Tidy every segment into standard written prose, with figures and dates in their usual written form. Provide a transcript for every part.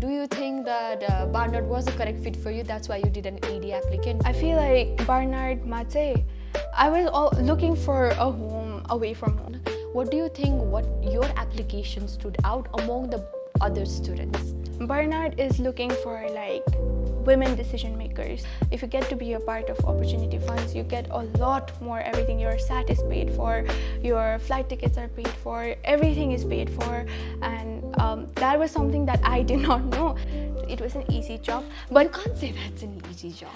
do you think that Barnard was the correct fit for you? That's why you did an ED applicant? I feel like Barnard ma चाहिँ I was looking for a home away from home. What do you think what your application stood out among the other students? Barnard is looking for like women decision makers. If you get to be a part of opportunity funds, you get a lot more. Everything, your SAT is paid for, your flight tickets are paid for, everything is paid for, and that was something that I did not know. It was an easy job, but you can't say that's an easy job.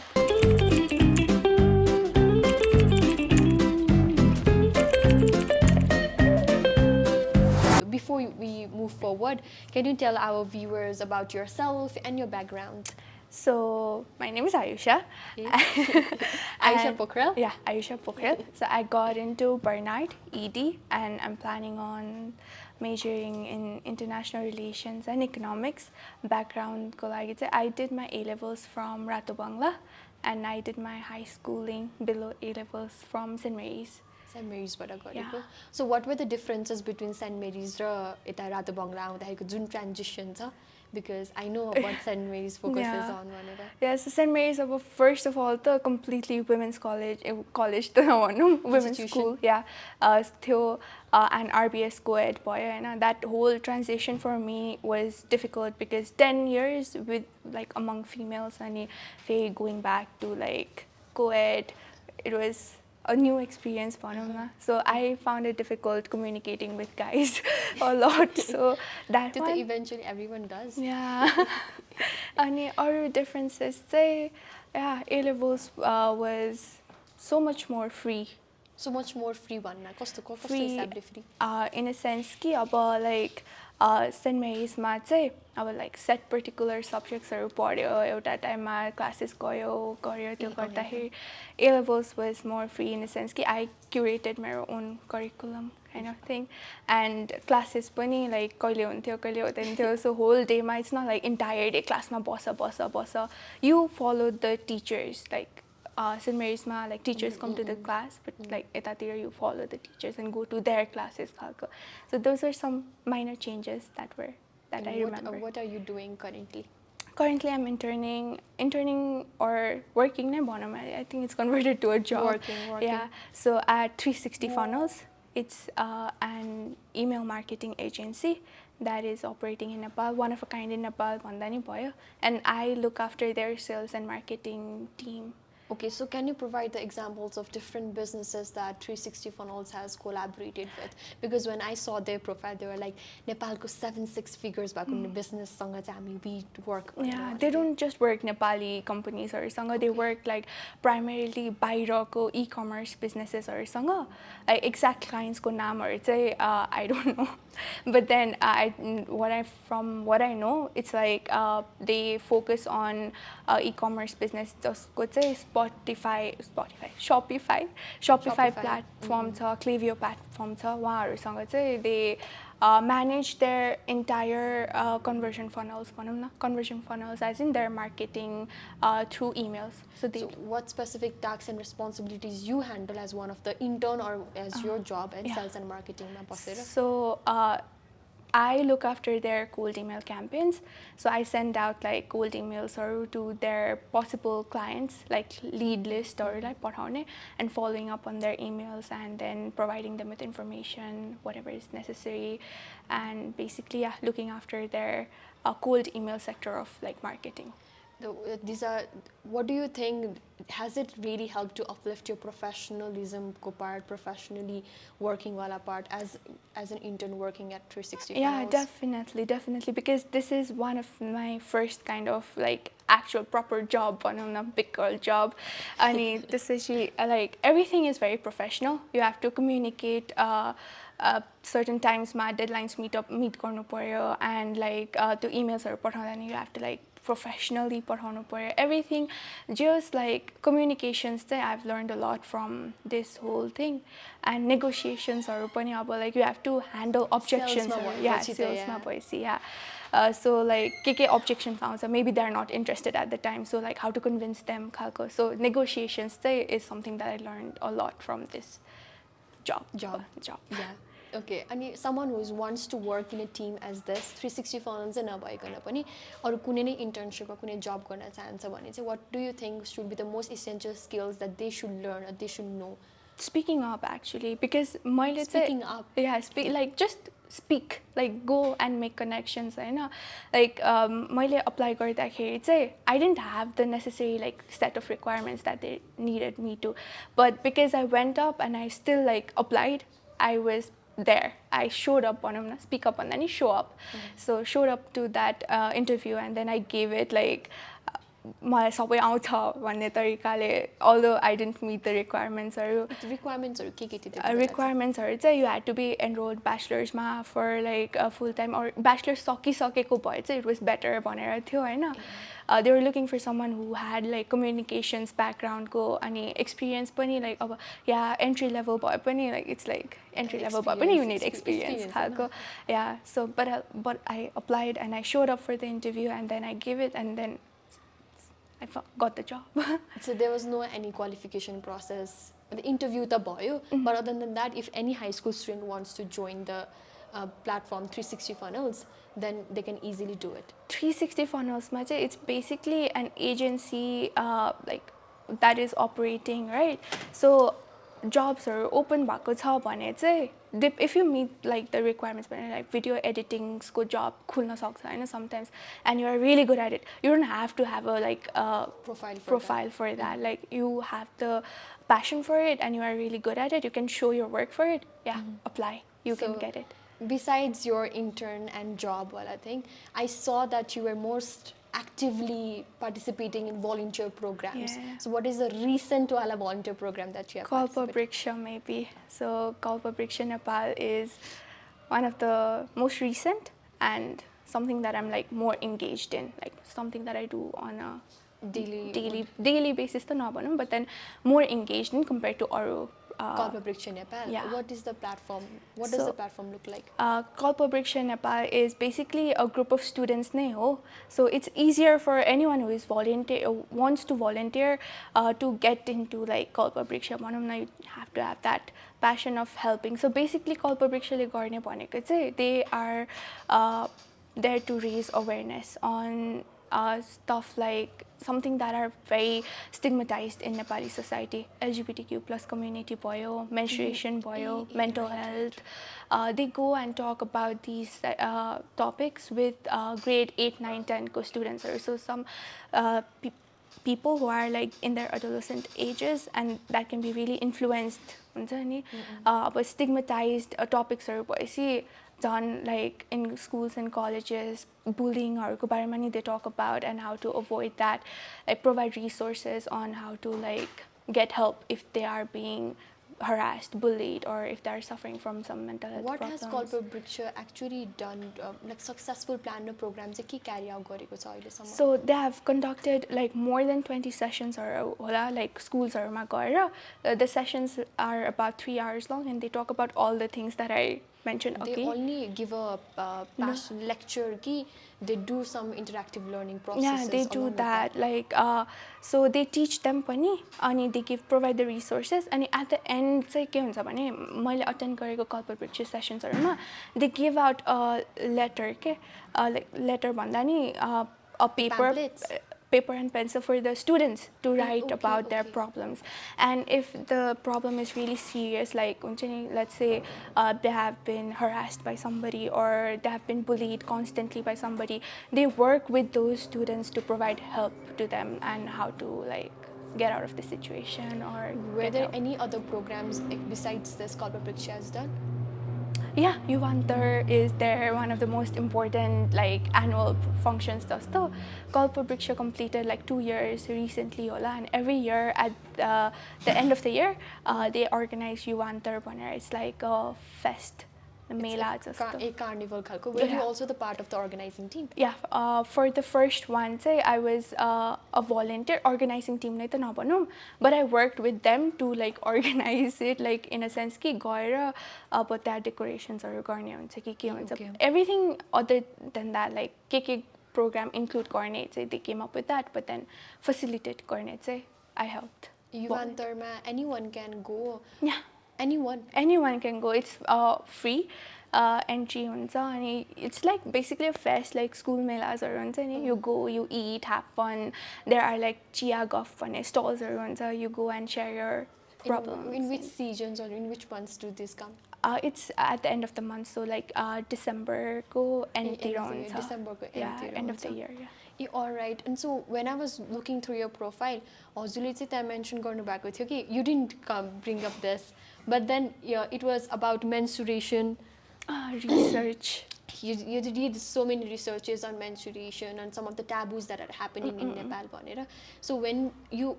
Before we move forward, can you tell our viewers about yourself and your background? So, my name is Aayusha. Aayusha Pokhrel? Yeah, Aayusha Pokhrel. So, I got into Barnard, ED, and I'm planning on majoring in international relations and economics. Background ko lagi चाहिँ I did my A-levels from Rato Bangla, and I did my high schooling below A-levels from St. Mary's. St. Mary's-बाट गरेको. So what were the differences between St. Mary's र यता रातो बङ्गला आउँदाखेरिको जुन transition छ? Because I know what St. Mary's focuses on. Yeah, so St. Mary's, first of all, the completely women's college, women's school, yeah, and RBS co-ed boy, and that whole transition for me was difficult because 10 years with like among females and going back to like co-ed, it was a new experience for me. So I found it difficult communicating with guys a lot. So that one, eventually everyone does. Yeah. And other differences, say, yeah, A-levels was so much more free. So much more free one. Free, in a sense, like St. Mary's ma चाहिँ अब like set particular subjects हरू पढ्यो एउटा टाइममा classes गयो त्यो गर्दाखेरि A-levels was more free in a sense कि I curated my own curriculum kind of thing, and classes पनि like कहिले हुन्थ्यो कहिले हुँदैन थियो, so whole day ma it's not like entire day class ma बस you follow the teachers. Like St. Mary's ma like teachers come to the class, but like etatir you follow the teachers and go to their classes. So those are some minor changes that I remember. What are you doing currently? Currently I'm interning or working. I think it's converted to a job. Working. Yeah. So at 360 Funnels, it's an email marketing agency that is operating in Nepal, one of a kind in Nepal, and I look after their sales and marketing team. Okay, so can you provide the examples of different businesses that 360 Funnels has collaborated with? Because when I saw their profile, they were like, Nepalko 7-6 figures business we work. Yeah, they don't just work Nepali companies or sanga, they work like primarily bairako e-commerce businesses or sanga. Like exact clients ko naam or I don't know. But then from what I know, it's like they focus on e-commerce business. Shopify platform छ, Klaviyo platform छ, उहाँहरुसँग चाहिँ they manage their entire conversion funnels as in their marketing through emails. So what specific tasks and responsibilities you handle as one of the intern or as your job in sales and marketing? So I look after their cold email campaigns. So I send out like cold emails or to their possible clients, like lead list or like pathane, and following up on their emails and then providing them with information, whatever is necessary, and basically looking after their cold email sector of like marketing. What do you think, has it really helped to uplift your professionalism part, professionally working wala part as an intern working at 360 Funnels? Yeah, definitely, because this is one of my first kind of like actual proper job, big girl job. And this is like everything is very professional. You have to communicate certain times deadlines meet garnu paryo, and like the emails are pathaउँदा you have to like professionally pathaunu paryo. Everything, just like communications, I've learned a lot from this whole thing. And negotiations are like you have to handle objections. So like objections maybe they're not interested at the time, so like how to convince them. So negotiations is something that I learned a lot from this job. Yeah. Okay, and someone who wants to work in a team as this 360 funnels and नभइकन पनि अरु कुनै नै internship वा कुनै job गर्न चाहन्छ भने चाहिँ what do you think should be the most essential skills that they should learn or they should know? Speaking up, actually, because मैले Speaking up. Yeah, like just speak, like go and make connections, Hahn. Like मैले apply गर्दाखेरि चाहिँ I didn't have the necessary like set of requirements that they needed me to, but because I went up and I still like applied, I was there. I showed up on him, speak up and then you show up. So showed up to that interview and then I gave it like मलाई सबै आउँछ भन्ने तरिकाले, although I didn't meet the requirements requirements के थियो? Requirements चाहिँ you had to be enrolled bachelor's मा for like a full time or bachelor's सकिसकेको भए चाहिँ it was better भनेर थियो हैन. They were looking for someone who had like communications background को अनि experience पनि like अब entry level भए पनि like it's like entry level भए पनि you need experience खालको. Yeah, so but I applied and I showed up for the interview and then I gave it and then I got the job. So there was no any qualification process. The interview ta bhayo, but other than that, if any high school student wants to join the platform 360 funnels, then they can easily do it. 360 funnels ma चाहिँ it's basically an agency like that is operating, right? So jobs are open भएको छ भने चाहिँ if you meet like the requirements, like video editing को job खुल्न सक्छ हैन sometimes, and you are really good at it, you don't have to have a like profile for that. Like you have the passion for it and you are really good at it, you can show your work for it. Apply, you can get it. Besides your intern and job, well, I think I saw that you were most actively participating in volunteer programs. So what is the recent volunteer program that you have Kalpavriksh maybe. So Kalpavriksh Nepal is one of the most recent and something that I'm like more engaged in, like something that I do on a daily basis to nabhanum, but then more engaged in compared to Aru. Kalpavriksh Nepal. What is the platform? What does the platform look like? Kalpavriksh Nepal is basically a group of students नै हो. So it's easier for anyone who is wants to volunteer to get into like Kalpavriksh. भनौँ न, you have to have that passion of helping. So basically Kalpavriksh ले गर्ने भनेको चाहिँ they are there to raise awareness on stuff like something that are very stigmatized in Nepali society. LGBTQ plus community भयो, menstruation भयो, mental health. They go and talk about these topics with grade 8, 9, 10 को students. So some people who are like in their adolescent ages and that can be really influenced हुन्छ नि, अब stigmatized topics भएपछि done like in schools and colleges, bullying हरूको बारेमा नि they talk about and how to avoid that, like provide resources on how to like get help if they are being harassed, bullied, or if they are suffering from some mental health problems. What has Kalpavriksh actually done, like successful plan or programs चाहिँ के carry out गरेको छ अहिलेसम्म? So they have conducted like more than 20 sessions or like schools हरूमा गएर, the sessions are about 3 hours long and they talk about all the things that I mentioned. They only give a lecture ki they do some interactive learning processes. Yeah, they do that. Like so they teach them pani ani they provide the resources and at the end चाहिँ के हुन्छ भने मैले attend गरेको Kalpavriksh sessions हरूमा they give out a letter के like letter भन्दा नि a paper and pencil for the students to write about their problems. And if the problem is really serious, like let's say they have been harassed by somebody or they have been bullied constantly by somebody, they work with those students to provide help to them and how to like get out of the situation. Or were there any other programs besides this Kalpavriksh has done? Yeah, UNRCO is there, one of the most important like annual functions. So Kalpavriksh completed like 2 years recently होला, and every year at the end of the year they organize UNRCO. It's like a fest. Mela a carnival khalko. Were you also the part of the organizing team? Yeah, for the first one say I was a volunteer. Organizing team नै त नभनौं, but I worked with them to like organize it, like in a sense कि गएर अब त्यहाँ decorations हरू गर्ने हुन्छ कि के हुन्छ, everything other than that, like के program include गर्ने चाहिँ they came up with that, but then facilitate गर्ने चाहिँ I helped. UNRCO मा anyone can go. Yeah. Anyone can go. It's free entry हुन्छ अनि it's like basically a fest like school मेलाजहरू हुन्छ नि you go you eat have fun there are like chia gaf भन्ने stalls-हरू हुन्छ you go and share your problems. In which seasons or in which months do this come? It's at the end of the month, so like December ko end तिर हुन्छ. December ko end of the year. Yeah, all right. And so when I was looking through your profile, हजुरले चाहिँ त्यहाँ mention गर्नुभएको थियो कि you didn't bring up this, but then it was about menstruation research. You did so many researches on menstruation and some of the taboos that are happening in Nepal bhanera. So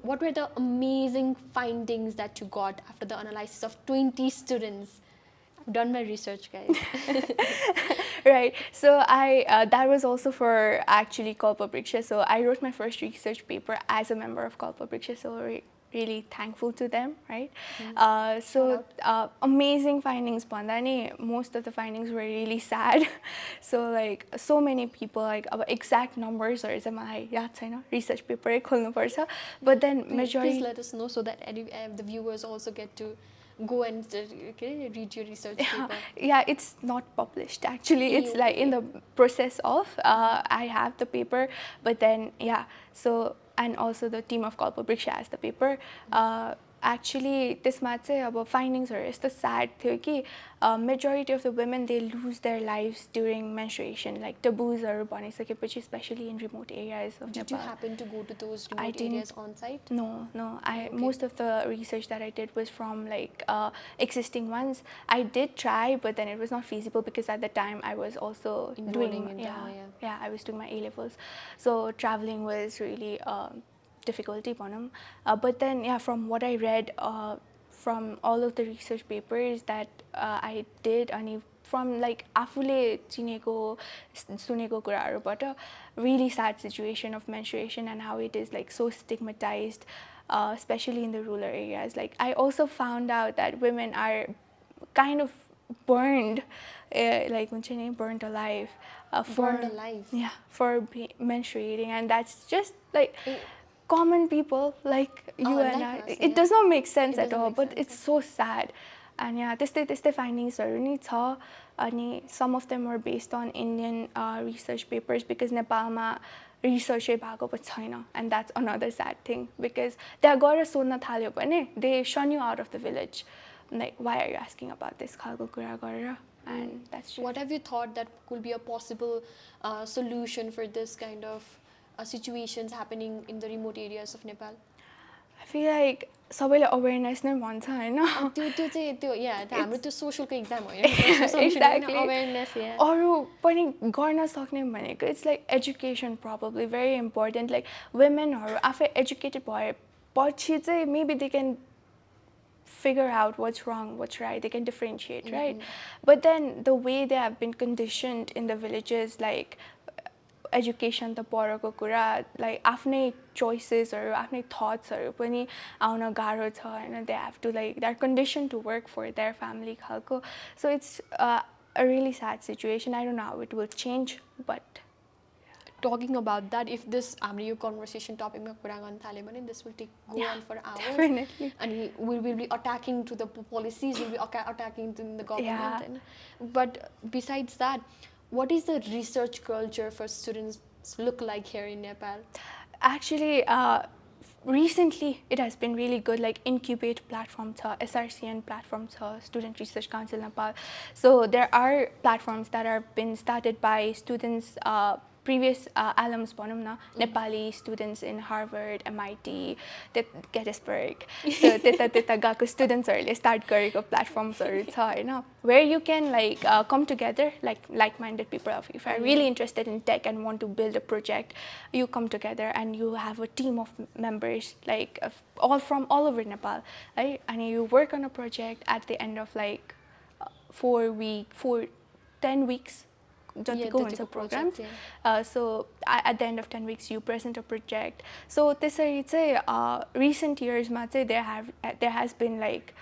what were the amazing findings that you got after the analysis of 20 students? I've done my research, guys. Right. So that was also for actually Kalpavriksh. So I wrote my first research paper as a member of Kalpavriksh. So really thankful to them, right? So amazing findings bhanda ni most of the findings were really sad. So like so many people like exact numbers or चाहिँ मलाई याद छैन research paper खोल्नु पर्छ but then majority please let us know so that the viewers also get to go and read your research paper. Yeah, it's not published actually. It's like in the process of I have the paper, but then yeah, so and also the team of Kalpavriksh has the paper. Actually त्यसमा चाहिँ अब फाइन्डिङ्सहरु यस्तो sad थियो कि majority of the women they lose their lives during menstruation, like taboosहरु भनिसकेपछि especially in remote areas of Nepal. Did you happen to go to those remote areas on site? No. Most of the research that I did was from like existing ones. I did try, but then it was not feasible because at the time I was also doing I was doing my A levels, so traveling was really difficulty bhanam. But then from what I read from all of the research papers that I did अनि from like आफूले चिनेको सुनेको कुराहरुबाट really sad situation of menstruation and how it is like so stigmatized, especially in the rural areas. Like I also found out that women are kind of burned like burned alive for menstruating, and that's just like common people like you and I. It does not make sense at all, but it's so sad. And yeah, त्यस्तै findings-हरु नि छ अनि some of them were based on Indian research papers because नेपालमा research भएको पनि छैन, and that's another sad thing because त्यहाँ गएर सोध्न थाल्यो भने they shun you out of the village, like why are you asking about this खालको कुरा गरेर. And that's just... What have you thought that could be a possible solution for this kind of situations happening in the remote areas of Nepal? I feel like सबैले awareness नै भन्छ हैन. त्यो हाम्रो त्यो सोशलको exam हो Exactly. Awareness अरु पनि गर्न सक्ने भनेको it's like education probably very important. Like women हरु आफै educated भएपछि चाहिँ maybe they can figure out what's wrong, what's right, they can differentiate, right? But then the way they have been conditioned in the villages, like education त परको कुरा, like आफ्नै choicesहरु आफ्नै thoughtsहरु पनि आउन गाह्रो छ हैन. They have to like they're conditioned to work for their family खालको. So it's a really sad situation. I don't know how it will change, but talking about that, if this हाम्रो conversation topic मा कुरा गर्न थाल्यो भने this will go on for hours. Definitely. And we will be attacking to the policies, we'll be attacking to the government. But besides that, what is the research culture for students look like here in Nepal? Actually, recently it has been really good. Like Incubate platform tha, SRCN platform tha, Student Research Council Nepal. So there are platforms that are been started by students, previous alums bhanau na, Nepali students in Harvard, MIT, Gettysburg. So त्यता गएको स्टुडेन्ट्सहरुले start गरेको प्लेटफर्म्सहरु छ हैन, where you can like come together like-minded people. If you're really interested in tech and want to build a project, you come together and you have a team of members like all from all over Nepal, right? And you work on a project at the end of like 10 weeks go into programs. So at the end of 10 weeks you present a project. So त्यसरी चाहिँ recent years मा चाहिँ there has been like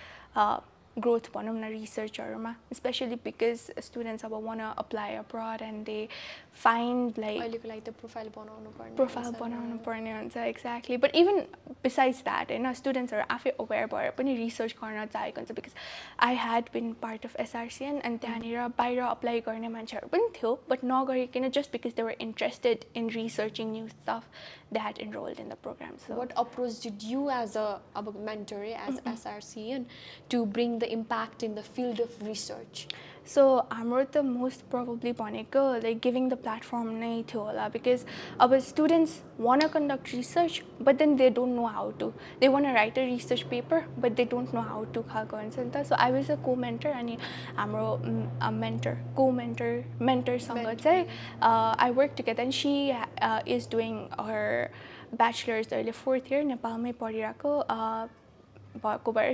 growth भनौँ न रिसर्चहरुमा, especially because students अब want to apply abroad and they find like अहिलेको लागि त प्रोफाइल बनाउनु पर्ने profile बनाउनु पर्ने हुन्छ exactly. But even besides that, students are आफै aware भएर पनि research गर्न चाहेको हुन्छ because I had been part of SRCN and त्यहाँनिर बाहिर apply गर्ने मान्छेहरु पनि थियो, but नगरिकन just because they were interested in researching new stuff they had enrolled in the program. So what approach did you as a mentor as SRCN to bring the impact in the field of research? So हाम्रो त most probably भनेको like giving the platform नै थियो होला because अब students want to conduct research but then they don't know how to. They want to write a research paper but they don't know how to खालको हुन्छ नि त. So I was a co-mentor अनि हाम्रो mentor सँग चाहिँ I worked together and she is doing her bachelor's early 4th year नेपालमै पढिरहेको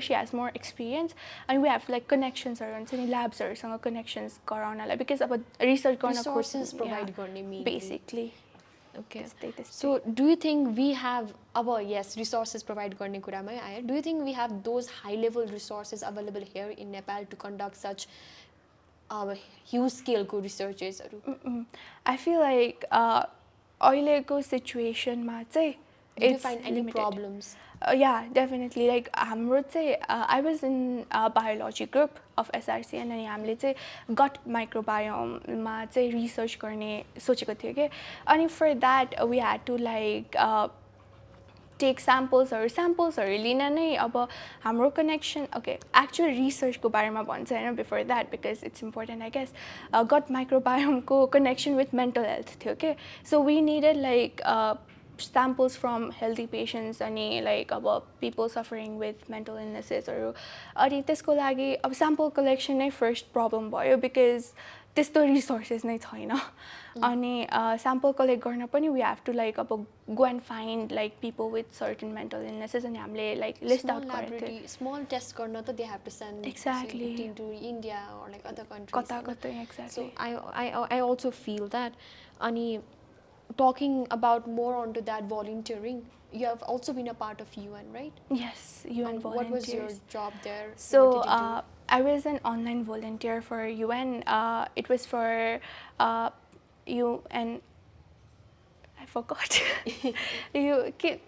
she has more experience and we have like connections around any labs or some connections garaunala because about research resources provide garne basically. Okay, so do you think we have yes, resources provide garne kura ma ayo, do you think we have those high level resources available here in Nepal to conduct such huge scale ko researches? I feel like ahileko situation ma chai do you find any limited problems? Yeah, definitely. Like I was in a biology group of SRCN and हामीले चाहिँ gut microbiome मा चाहिँ research गर्ने सोचेको थियो के. अनि for that we had to like take samples लिन नै अब हाम्रो connection. Okay, actual research को बारेमा भन्छ हैन before that because it's important I guess. Gut microbiome को connection with mental health थियो के. So we needed like samples from healthy patients and like about people suffering with mental illnesses or अनि त्यसको लागि अब sample collection नै first problem भयो because त्यस्तो resources नै छैन अनि sample collect गर्न पनि we have to like अब go and find like people with certain mental illnesses and हामीले like list out गरेको small test गर्न त they have to send exactly to India or like other countries कता exactly. So I also feel that अनि talking about more onto that volunteering, you have also been a part of UN, right? Yes, UN volunteers. What was your job there? So I was an online volunteer for UN. It was for UN. I forgot. UNRCO.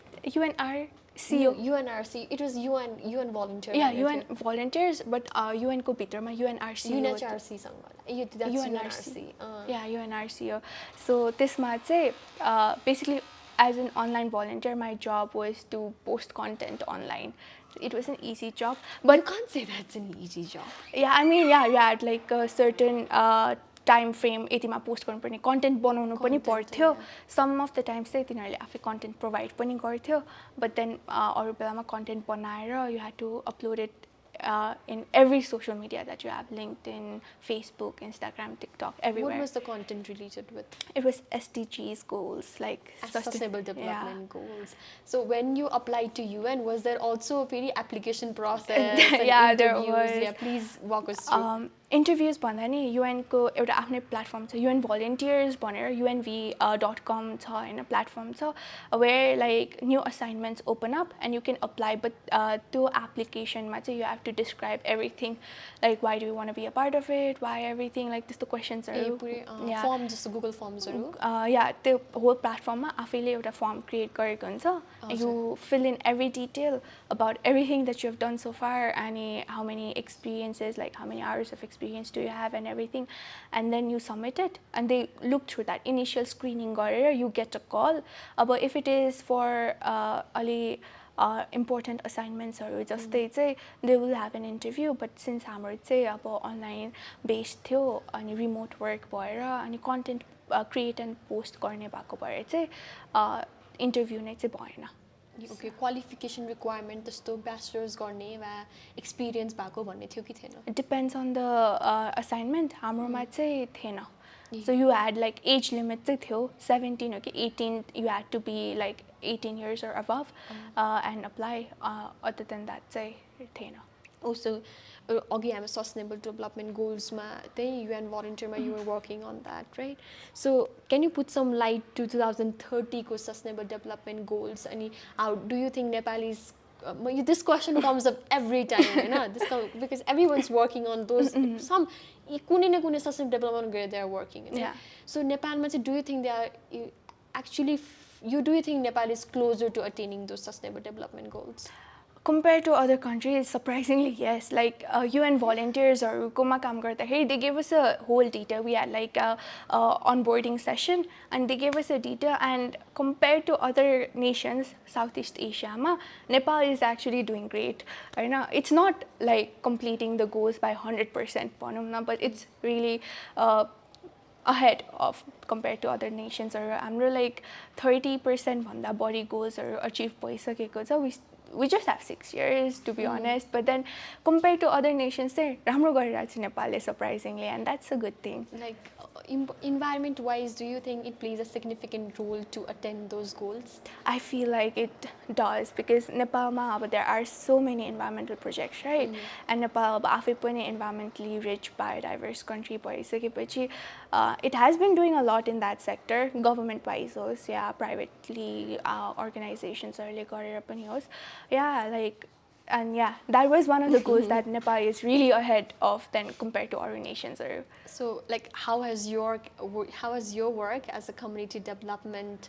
UNRC. It was UN volunteer. Yeah, UN volunteers, but UN ko bhitarma UNRCO. UNRC सँग. That's UNRC. Yeah, UNRCO. So त्यसमा चाहिँ basically as an online volunteer, my job was to post content online. It was an easy job, but you can't say that's an easy job. Yeah, I mean, yeah, you had like a certain time frame यतिमा post गर्नुपर्ने content बनाउनु पनि पर्थ्यो. Some of the times चाहिँ तिनीहरूले आफै content provide पनि गर्थ्यो, but then अरू बेलामा कन्टेन्ट बनाएर you had to upload it in every social media that you have, LinkedIn, Facebook, Instagram, TikTok, everywhere. What was the content related with? It was SDGs goals, like sustainable development goals. So when you applied to UN, was there also a very application process? Yeah, interviews? there was. Yeah, please walk us through. Interviews भन्दा नि UN को एउटा आफ्नै platform छ, UN volunteers भनेर unv.com छ हैन, platform छ where like new assignments open up and you can apply, but त्यो application मा चाहिँ you have to describe everything, like why do you want to be a part of it, why everything, like त्यस्तो questions हरु form जस्तो Google forms हरु yeah, त्यो whole platform मा आफैले एउटा form create गरेको हुन्छ. You fill in every detail about everything that you have done so far and how many experiences, like how many hours of experience do you have and everything, and then you submit it and they look through that initial screening गरेर you get a call. But if it is for अलि important assignments हरु जस्तै चाहिँ they will have an interview, but since हाम्रो चाहिँ अब online based थियो अनि remote work भएर अनि content create and post गर्ने भएको भएर चाहिँ interview नै चाहिँ भएन. Okay, qualification requirement त्यस्तो bachelor's गर्ने वा experience भएको भन्ने थियो कि थिएन? It depends on the assignment. हाम्रोमा चाहिँ थिएन. So you had like age limit चाहिँ थियो 17 or 18, you had to be like 18 years or above and apply. Other than that चाहिँ थिएन. Also अघि हामी sustainable development goals मा त्यही UN volunteer मा you were working on that, right? So can you put some light to 2030 को sustainable development goals and how do you think Nepal is this question comes up every time, because everyone's working on those some कुनै न कुनै sustainable development goal they are working. So Nepal, do you think they are actually? Do you think Nepal is closer to attaining those sustainable development goals? Compared to other countries, surprisingly, yes. Like UN volunteers or Kuma Kam Karta, hey, they gave us a whole data. We had like a onboarding session, and they gave us a data. And compared to other nations, Southeast Asia, Nepal is actually doing great. I know it's not like completing the goals by 100%, but it's really ahead of compared to other nations. Or I'm like 30% भन्दा बढी goals are achieved भइसकेको छ. We just have 6 years, to be honest, but then compared to other nations, राम्रो गरिरहेको छ नेपालले, surprisingly, and that's a good thing. Like environment wise, do you think it plays a significant role to attain those goals? I feel like it does, because Nepal there are so many environmental projects, right? And Nepal आफै पनि environmentally rich, biodiverse country भइसकेपछि it has been doing a lot in that sector, government wise hoस् या privately organizations-हरुले गरेर पनि होस्. Yeah, like, and yeah, that was one of the goals that Nepal is really ahead of than compared to other nations. So, like, how has your work as a community development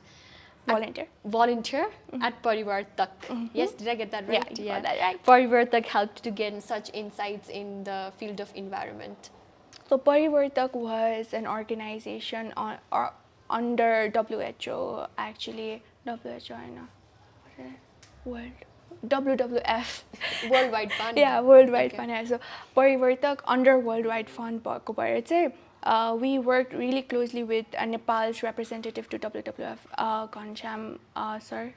volunteer at Pariwartak? Yes, did I get that right? Yeah, you got that right. Pariwartak helped to gain such insights in the field of environment. So Pariwartak was an organization under WHO, actually. WHO, I know. WWF. Worldwide Fund. Yeah, Worldwide Fund. So Pariwartak under Worldwide Fund भएको भएर चाहिँ we worked really closely with Nepal's representative to WWF, Ghanshyam sir,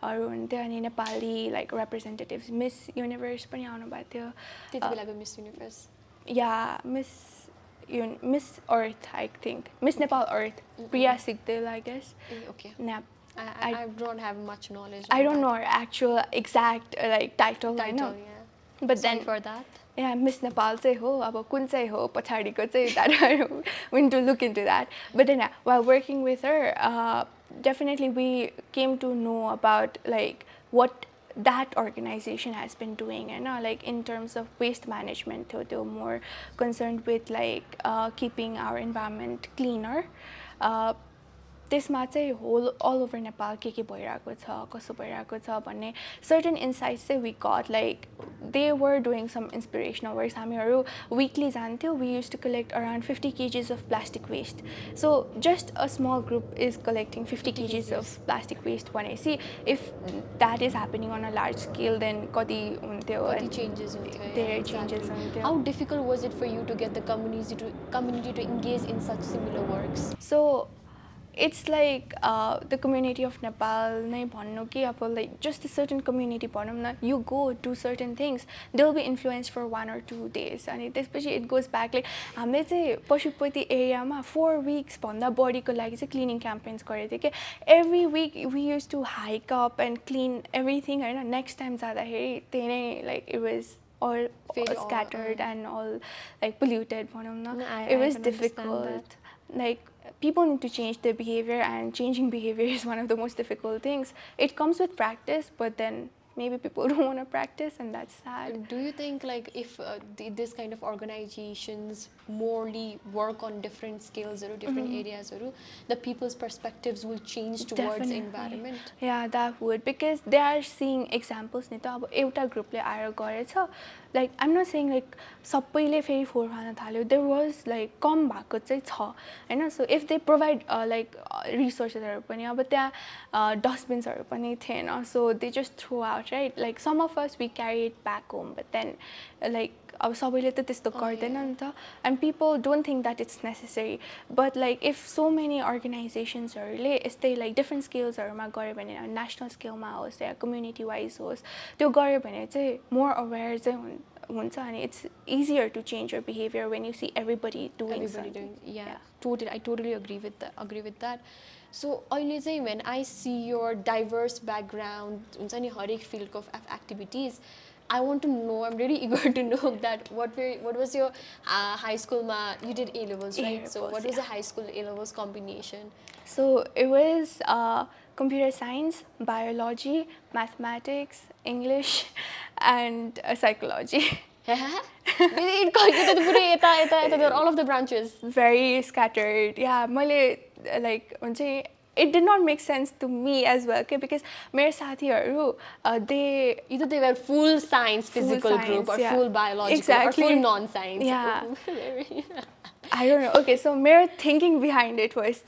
हुनुहुन्थ्यो, अनि Nepali like representatives, Miss Universe पनि आउनु भएको थियो. त्यति बेलाको Miss Universe. Yeah, Miss Earth, I think. Miss Nepal Earth. Priya Sigdel, I guess. Okay. Yeah. I don't have much knowledge. I don't know her actual exact like title. I know. Yeah. But sorry then for that. Yeah, Miss Nepal चाहिँ हो, अब कुन चाहिँ हो पछाडिको चाहिँ, that we need to look into that. But then while working with her, definitely we came to know about like what that organization has been doing, and like in terms of waste management, they're more concerned with like keeping our environment cleaner. त्यसमा चाहिँ all over Nepal के भइरहेको छ, कसो भइरहेको छ भन्ने certain insights चाहिँ we got. Like they were doing some inspirational works. हामीहरू weekly जान्थ्यौँ. We used to collect around 50 kgs of plastic waste. So just a small group is collecting 50 kgs of plastic waste. भनेपछि if that is happening on a large scale, then कति हुन्थ्यो, कति changes हुन्थ्यो. There changes हुन्थ्यो. How difficult was it for you to get the community to engage in such similar works? So it's like the community of Nepal नै भन्नु कि अब like just a certain community भनौँ न, you go do certain things, they'll be influenced for 1 or 2 days, अनि त्यसपछि it goes back. Like हामीले चाहिँ पशुपति एरियामा 4 weeks भन्दा बढीको लागि चाहिँ cleaning campaigns गरेको थियो कि every week we used to hike up and clean everything, Hahn. Next time जाँदाखेरि त्यही नै like it was all scattered and all like polluted भनौँ न. It was difficult. Like people need to change their behavior, and changing behavior is one of the most difficult things. It comes with practice, but then maybe people don't want to practice, and that's sad. Do you think like if this kind of organizations morely work on different skills or different areas, or the people's perspectives will change towards Definitely. Environment? Yeah, that would, because they are seeing examples. नि त अब एउटा ग्रुपले आएर गरेछ, like I'm not saying like सबैले फेरि फोहोर फाल्न थाल्यो. There was like कम भएको चाहिँ छ, हैन. So if they provide like resourcesहरु पनि, अब त्यहाँ dustbinsहरु पनि थिएन, so they just throw out, right? Like some of us we carry it back home, but then like अब सबैले त त्यस्तो गर्दैन नि त, and people don't think that it's necessary. But like if so many organizations-हरुले यस्तै like different scales-हरुमा गर्यो भने, national scale-मा होस् या community wise होस्, त्यो गर्यो भने चाहिँ more aware चाहिँ हुन्छ, and it's easier to change your behavior when you see everybody doing something. Yeah, totally. I totally agree with that. So अहिले चाहिँ when I see your diverse background, हुन्छ नि हरेक field of activities, I want to know, I'm really eager to know that what was your high school you did A-levels, right? So what was the high school A-levels combination? So it was computer science, biology, mathematics, English, and psychology. All of the branches. Very scattered. Yeah, मैले like it did not make sense to me as well, okay? Because मेरो साथीहरु they either they were full science physical group or full biological or full non-science. Yeah. I don't know. Okay, so mere thinking behind it was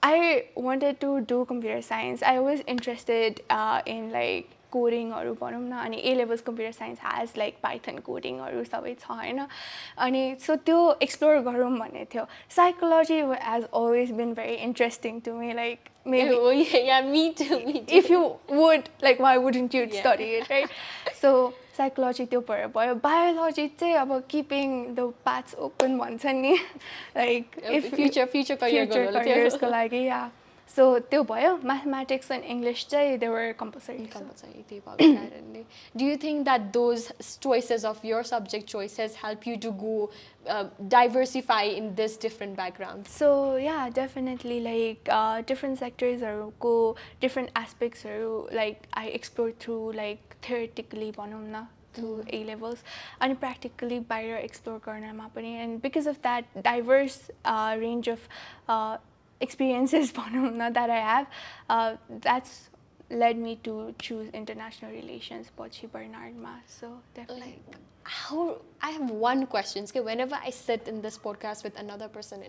I wanted to do computer science. I was interested in like coding or and A levels computer science has like Python coding or sabai cha haina. Ani so त्यो explore garum भन्ने थियो. Psychology has always been very interesting to me, like maybe yeah, me too. If you would, like, why wouldn't you study it, right? So psychology त्यो पढेर भयो. Biology चाहिँ अब keeping the paths open भन्छ नि, like if future careers को लागि, yeah. So त्यो भयो. Mathematics and English चाहिँ they were compulsory. Do you think that those choices of your subject choices help you to go diversify in this different backgrounds? So yeah, definitely, like different sectors or different aspects or like I explored through like theoretically through A levels and practically बाहिर explore गर्नमा पनि, and because of that diverse range of experiences that I have, that's led me to choose international relations पछि Barnard ma. So definitely. I have one question. Whenever I sit in this podcast with another person,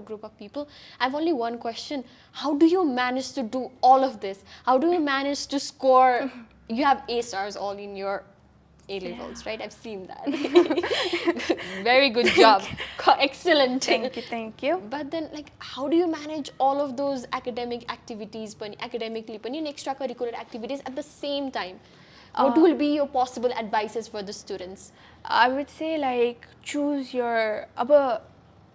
group of people, I have only one question. How do you manage to do all of this? How do you manage to score? You have A stars all in your A levels, right? I've seen that. Very good job. Excellent. Thank you. But then, like, how do you manage all of those academic activities, academically, and extracurricular activities at the same time? What will be your possible advices for the students? I would say, like, choose your...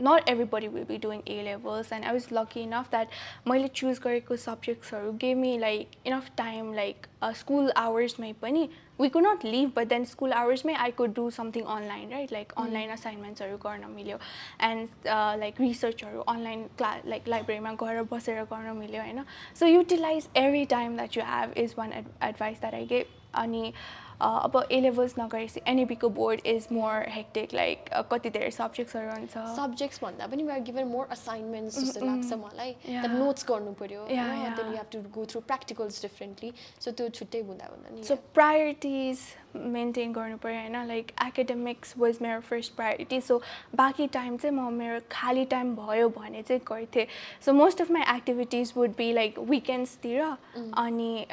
not everybody will be doing A levels, and I was lucky enough that मैले choose गरेको subjects gave me like enough time, like school hours may pani. We could not leave, but then school hours may I could do something online, right? Like online assignments गर्न मिल्यो, and like research online class, like library मा गएर बसेर गर्न मिल्यो हैन. So utilize every time that you have is one advice that I gave. अनि अब A levels नगरेपछि NAB को board is more hectic, like कति धेरै subjects हुन्छ. Subjects भन्दा पनि we are given more assignments जस्तो लाग्छ मलाई. The notes गर्नु पर्यो. Then you have to go through practicals differently. So त्यो छुट्टै हुँदा नि. So priorities maintain गर्नु पर्यो हैन. Like academics was my first priority. So बाकी time चाहिँ म मेरो खाली time भयो भने चाहिँ गर्थे. So most of my activities would be like weekends तिर अनि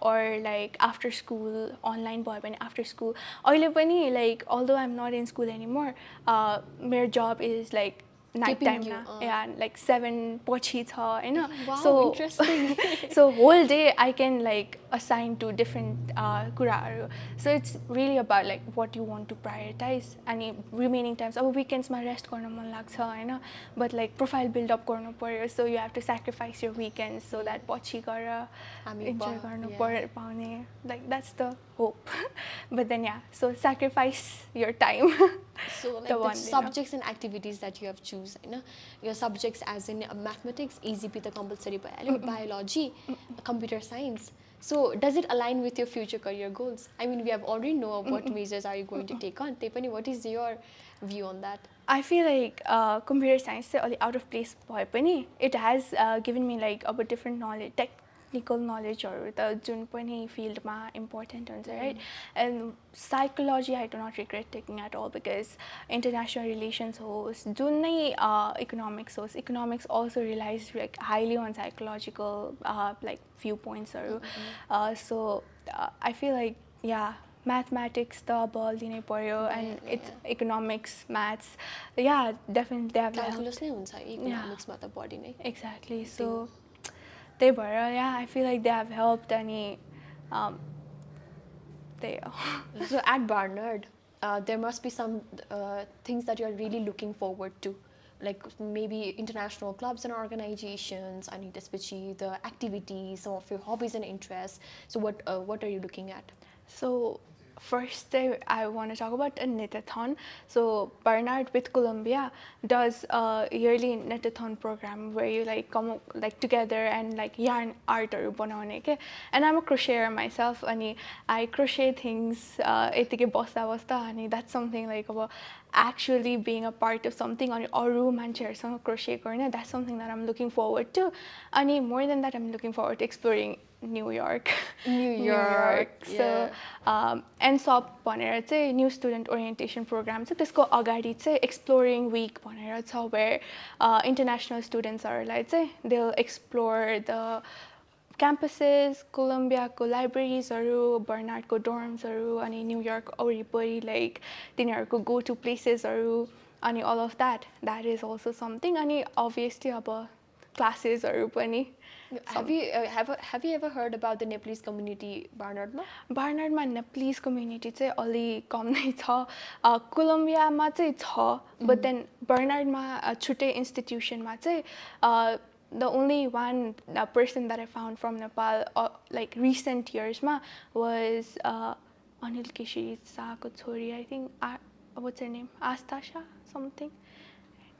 or like after school online भयो भने after school. अहिले पनि like although I'm not in school anymore, my job is like night time yeah, like 7 पछि छ हैन. So interesting. So whole day I can like assign to different कुराहरु. So it's really about like what you want to prioritize. अनि remaining times अब weekends मा rest गर्न मन लाग्छ हैन, but like profile build up गर्नु पर्यो, so you have to sacrifice your weekends so that पछि गएर enjoy गर्न पाउने. Like that's the hope. But then yeah, so sacrifice your time. So like the subjects and activities that you have choose, your subjects as in mathematics, easy pita compulsory biology, computer science. So does it align with your future career goals? I mean, we have already know what majors are you going to take on. Tepani, what is your view on that? I feel like computer science is out of place. It has given me like a different knowledge, technical knowledge or the jun pani field ma important ones, right? And psychology I do not regret taking at all, because international relations host jun economics host. Economics also relies like highly on psychological like viewpoints or so I feel like mathematics the ball dine paryo, and it's economics, maths, definitely they have calculus नै हुन्छ economics मा त बढी नै. Exactly. So they were I feel like they have helped any So at Barnard there must be some things that you are really looking forward to, like maybe international clubs and organizations, especially the activities, some of your hobbies and interests. So what are you looking at? So First, I want to talk about a knitathon. So Barnard with Columbia does a yearly knitathon program where you like come like together and like yarn art or banaune ke. And I'm a crocheter myself, and I crochet things. Etike bosta bosta, and that's something like about actually being a part of something on aru mancheharसँग crochet गर्ने. That's something that I'm looking forward to. And more than that, I'm looking forward to exploring New York. New York. So NSOP भनेर चाहिँ new student orientation programme छ. त्यसको अगाडि चाहिँ exploring Wick भनेर छ, where international स्टुडेन्ट्सहरूलाई चाहिँ दे विल एक्सप्लोर द क्याम्पसेस, कोलम्बियाको लाइब्रेरिजहरू, बर्नार्डको डोर्म्सहरू, अनि न्युयोर्क वरिपरि लाइक तिनीहरूको गो टु प्लेसेसहरू, अनि all of that is also something. अनि अभियसली अब क्लासेसहरू पनि. Have you ever heard about the Nepalese community Barnardमा? Barnardमा Nepalese community चाहिँ अलि कम नै छ. कोलम्बियामा चाहिँ छ, but then Barnardमा छुट्टै इन्स्टिट्युसनमा चाहिँ the only one person that I found from Nepal like recent yearsमा was Anil Keshari Saako छोरी, I think what's her name, Astasha something.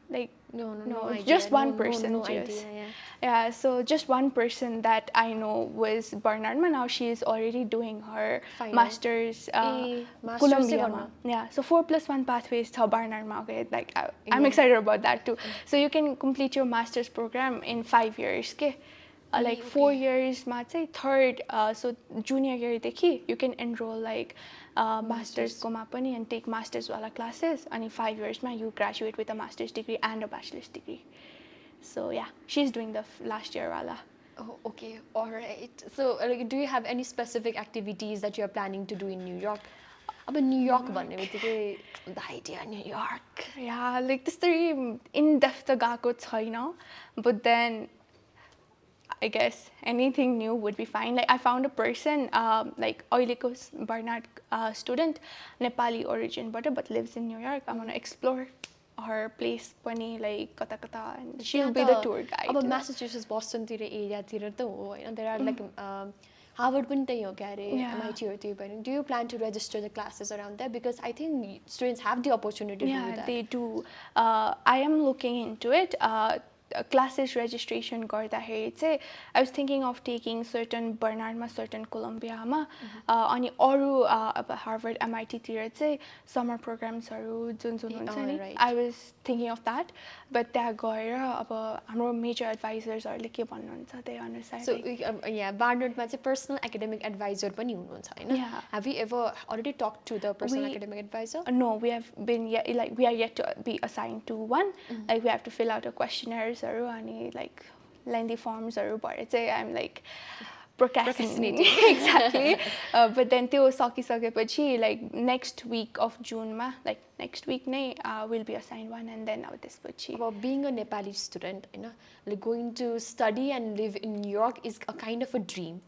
Like no idea. Just one person. No idea, yeah, so just one person that I know was Barnard. Now she is already doing her master's Columbia. Yeah, so 4+1 pathways to Barnard. Okay, like I'm excited about that too. So you can complete your master's program in 5 years. Okay. Like 4 years ma chai third so junior year dekhi you can enroll like masters ko ma pani and take masters wala classes, and in 5 years ma you graduate with a master's degree and a bachelor's degree. So yeah, she's doing the last year wala. Oh, okay, all right. So do you have any specific activities that you're planning to do in New York? About New York भन्ने बित्तिकै the idea New York. Yeah, like त्यस्तै in depth गएको छैन, but then I guess anything new would be fine. Like I found a person, like अहिलेको Barnard student, Nepali origin but lives in New York. I want to explore her place पनि like कता कता, and she'll be the tour guide. अब Massachusetts Boston तिर area तिर त हो हैन, there are like Harvard पनि त्यही हो क्या रे, MIT or त्यही पनि. Do you plan to register the classes around there? Because I think students have the opportunity to do that. Yeah, they do. I am looking into it. Classes registration गर्दाखेरि चाहिँ I was thinking of taking certain Barnardमा, certain Columbiaमा, अनि अरू अब Harvard, MIT तिर चाहिँ summer programsहरू जुन हुन्छ नि. I was thinking of that, but त्यहाँ गएर अब हाम्रो major advisorsहरूले के भन्नुहुन्छ त्यही अनुसार. So yeah, Barnardमा चाहिँ personal academic advisor पनि हुनुहुन्छ हैन? Yeah. Have you ever already talked to the personal academic advisor? No, we have been like we are yet to be assigned to one. Like we have to fill out a questionnaires and like lengthy forms but I'm like procrastinating. Exactly. But then त्यो सकिसकेपछि like next week of June ma, like next week नै will be assigned one, and then अब त्यसपछि. About being a Nepali student, you know, like going to study and live in New York is a kind of a dream.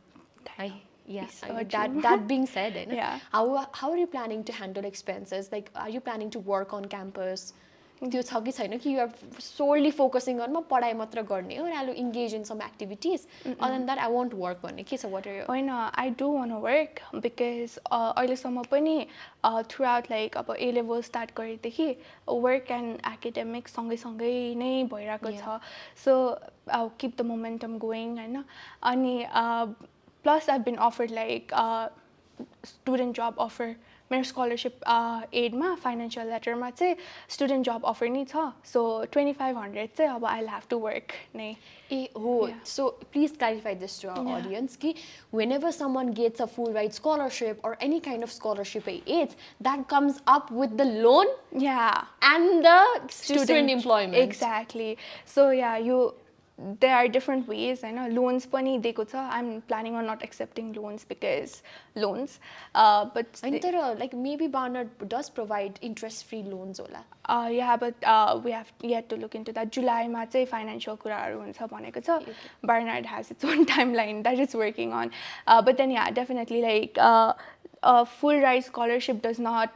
That being said, you know, yeah. How are you planning to handle expenses? Like, are you planning to work on campus? त्यो छ कि छैन कि you are solely focusing on पढाइ मात्र गर्ने हो, and I'll engage in some activities. Other than that, I won't work भन्ने के छ? What are your? होइन, I do want to work because अहिलेसम्म पनि throughout like अब A level start गरेदेखि work and academics सँगै नै भइरहेको छ. So I'll keep the momentum going हैन. अनि plus I've been offered like student job offer. मेरो scholarship aidमा financial letterमा चाहिँ student job offer नि छ. So 2500 चाहिँ अब I'll have to work नै. So please clarify this to our audience कि whenever someone gets a full ride scholarship or any kind of scholarship aids, that comes up with the loan and the student employment. Exactly. So yeah, there are different ways. I know loans pani deko cha. I'm planning on not accepting loans because loans. But like maybe Barnard does provide interest-free loans होला. Yeah, but we have yet to look into that. July ma chai financial kuraharu huncha bhaneko cha. Barnard has its own timeline that it's working on. But then yeah, definitely like a full ride scholarship does not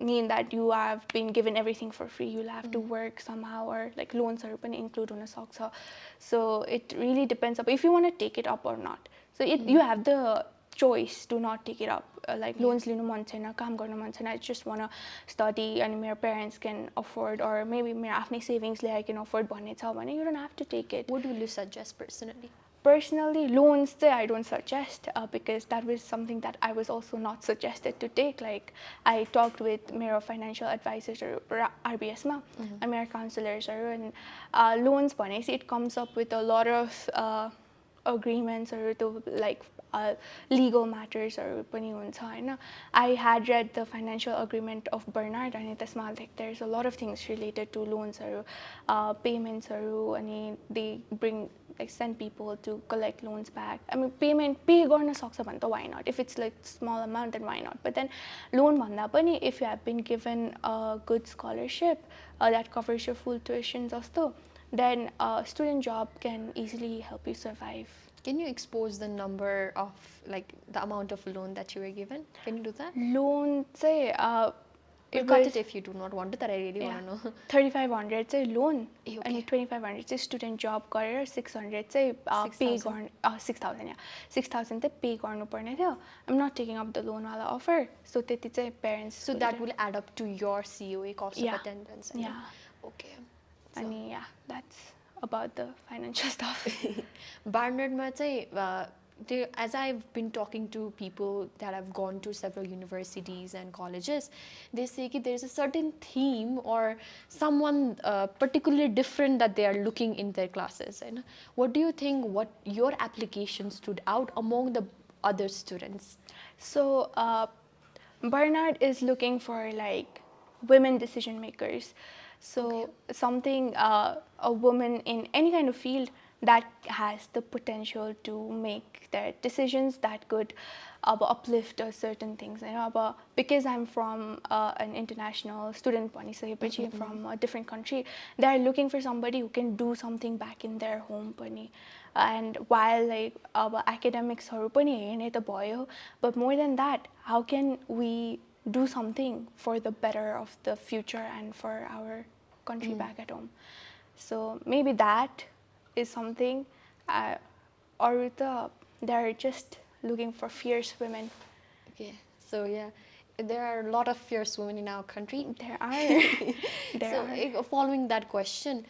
mean that you have been given everything for free. You'll have to work somehow, or like loans are पनि include हुन सक्छ. So it really depends upon if you want to take it up or not. So you have the choice to not take it up. Like loans लिनु मन छैन, काम गर्न मन छैन, I just want to study and my parents can afford, or maybe मेरो आफ्नै savings ले I can afford भन्ने छ भने you don't have to take it. What will you suggest personally? Personally, loans I don't suggest because that was something that I was also not suggested to take. Like I talked with my financial advisors or RBS ma and my counselors and loans it comes up with a lot of agreements or to like legal matters or pani huncha haina. I had read the financial agreement of Barnard and त्यसमा like there's a lot of things related to loans or payments or अनि they bring like send people to collect loans back. I mean pay गर्न सक्छ भने त why not? If it's like small amount then why not? But then loan भन्दा पनि if you have been given a good scholarship that covers your full tuition जस्तो then a student job can easily help you survive. Can you expose the number of like the amount of loan that you were given? Can you do that? Loan say you cut it if you do not want to, that I really want to know. 3,500 say loan Okay. and 2,500 say student job गरेर 600 say pay गर्न 6,000 yeah 6,000 चाहिँ pay गर्नु पर्ने थियो. I'm not taking up the loan wala offer, so त्यति चाहिँ parents. So that will add up to your COA cost of attendance. Yeah. Okay. And yeah, that's about the financial stuff. Barnard ma चाहिँ as I've been talking to people that have gone to several universities and colleges, they say that there's a certain theme or someone particularly different that they are looking in their classes. And what do you think, what your application stood out among the other students? So Barnard is looking for like women decision makers. So something a woman in any kind of field that has the potential to make their decisions that could uplift certain things. You know, because I'm from an international student, from a different country, they're looking for somebody who can do something back in their home. And while like academics but more than that, how can we do something for the better of the future and for our country back at home? So maybe that is something, or they're just looking for fierce women. Okay, so yeah, there are a lot of fierce women in our country. There are. Following that question,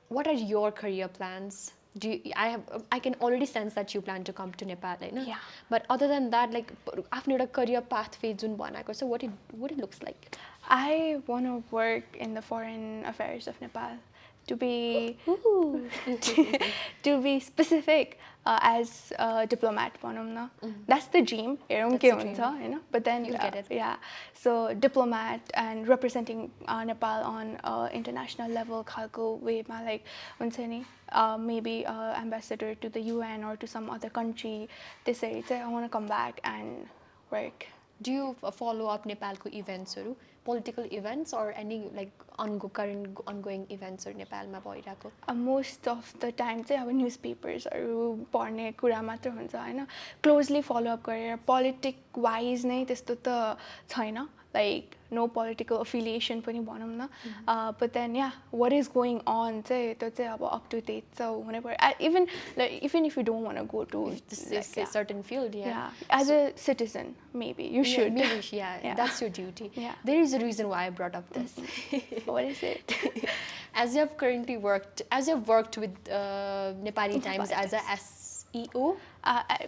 what are your career plans? I can already sense that you plan to come to Nepal, right? Yeah. But other than that, like after a career pathway, so what it looks like? I want to work in the foreign affairs of Nepal. To be to be specific, as a diplomat, that's the dream. But then you'll get it. Yeah. So diplomat and representing Nepal on international level, like maybe ambassador to the UN or to some other country. They say I want to come back and work. Do you follow up Nepalko events, political events, or any like current ongoing events or Nepal ma bhairako? Most of the time our newspapers are पढ्ने कुरा मात्र हुन्छ हैन. Closely follow up गरेर politic wise नै त्यस्तो त छैन. Like no political affiliation पनि भनौं न. But then yeah, what is going on चाहिँ त्यो चाहिँ अब up to date. So whenever even if you don't want to go to this a certain field, as a citizen maybe you should. Maybe, that's your duty. Yeah. There is a reason why I brought up this. What is it? As you have worked with Nepali Times as a SEO,